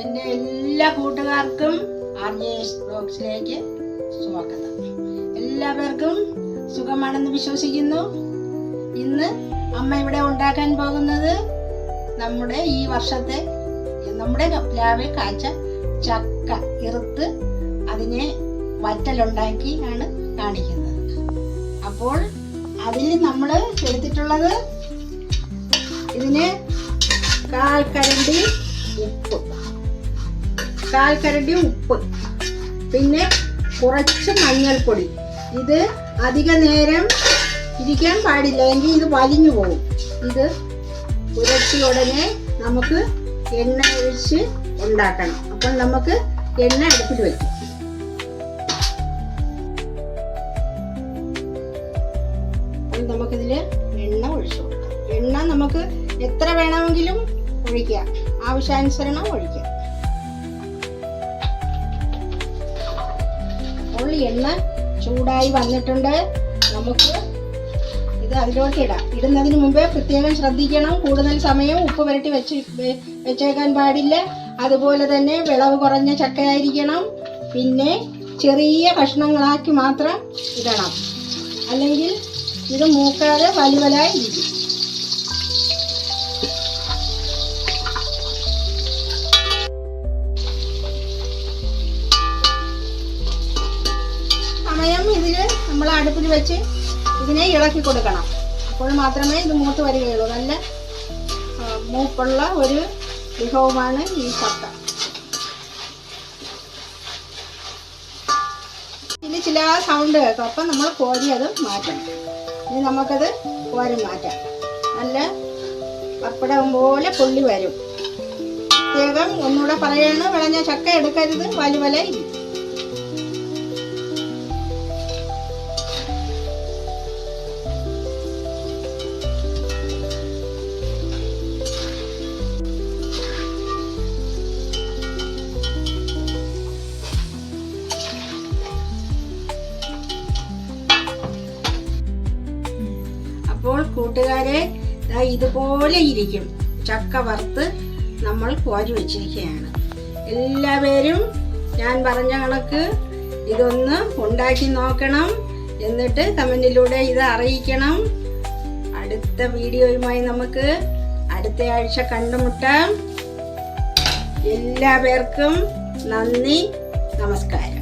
എൻ്റെ എല്ലാ കൂട്ടുകാർക്കും RJS വ്ലോഗ്സിലേക്ക് സ്വാഗതം. എല്ലാവർക്കും സുഖമാണെന്ന് വിശ്വസിക്കുന്നു. ഇന്ന് അമ്മ ഇവിടെ ഉണ്ടാക്കാൻ പോകുന്നത് നമ്മുടെ ഈ വർഷത്തെ നമ്മുടെ പ്ലാവിൽ കായ്ച്ച ചക്ക ഇറുത്ത് അതിനെ വറ്റലുണ്ടാക്കി ആണ് കാണിക്കുന്നത്. അപ്പോൾ അതിൽ നമ്മൾ എടുത്തിട്ടുള്ളത് ഇതിന് 1/4 കരണ്ടി ഉപ്പ്, പിന്നെ കുറച്ച് മഞ്ഞൾപ്പൊടി. ഇത് അധിക നേരം ഇരിക്കാൻ പാടില്ല, എങ്കിൽ ഇത് വലിഞ്ഞു പോകും. ഇത് പുരട്ടി ഉടനെ നമുക്ക് എണ്ണ ഒഴിച്ച് ഉണ്ടാക്കണം. അപ്പോൾ നമുക്ക് എണ്ണ അടുപ്പിൽ വയ്ക്കും. നമുക്കിതിൽ എണ്ണ ഒഴിച്ചു കൊടുക്കാം. എണ്ണ നമുക്ക് എത്ര വേണമെങ്കിലും ഒഴിക്കാം, ആവശ്യാനുസരണം ഒഴിക്കാം. അപ്പോൾ എണ്ണ ചൂടായി വന്നിട്ടുണ്ട്. നമുക്ക് ഇത് അതിലോട്ട് ഇടാം. ഇടുന്നതിന് മുമ്പേ പ്രത്യേകം ശ്രദ്ധിക്കണം, കൂടുതൽ സമയം ഉപ്പ് പുരട്ടി വെച്ചേക്കാൻ പാടില്ല. അതുപോലെ തന്നെ വിളവ് കുറഞ്ഞ ചക്കയായിരിക്കണം. പിന്നെ ചെറിയ കഷ്ണങ്ങളാക്കി മാത്രം ഇടണം, അല്ലെങ്കിൽ ഇത് മൂക്കാതെ വലിവലായി ഇരിക്കും. സമയം ഇതിൽ നമ്മൾ അടുപ്പിൽ വെച്ച് ഇതിനെ ഇളക്കി കൊടുക്കണം. അപ്പോൾ മാത്രമേ ഇത് മൂത്ത് വരികയുള്ളൂ. നല്ല മൂപ്പുള്ള ഒരു വിഭവമാണ് ഈ ചക്ക. ഇതിൽ ചില സൗണ്ട് കേൾക്കും, അപ്പം നമ്മൾ കോരി അത് മാറ്റണം. ഇനി നമുക്കത് കോരി മാറ്റാം. നല്ല പപ്പടം പോലെ പൊള്ളി വരും. പ്രത്യേകം ഒന്നുകൂടെ പറയാണ്, വിളഞ്ഞ ചക്ക എടുക്കരുത്, വലിവല ഇരിക്കും. അപ്പോൾ കൂട്ടുകാരെ, ഇതുപോലെ ഇരിക്കും ചക്ക വറുത്ത് നമ്മൾ കോരി വെച്ചിരിക്കുകയാണ്. എല്ലാവരും ഞാൻ പറഞ്ഞ കണക്ക് ഇതൊന്ന് ഉണ്ടാക്കി നോക്കണം. എന്നിട്ട് കമന്റിലൂടെ ഇത് അറിയിക്കണം. അടുത്ത വീഡിയോയുമായി നമുക്ക് അടുത്ത ആഴ്ച കണ്ടുമുട്ടാം. എല്ലാവർക്കും നന്ദി, നമസ്കാരം.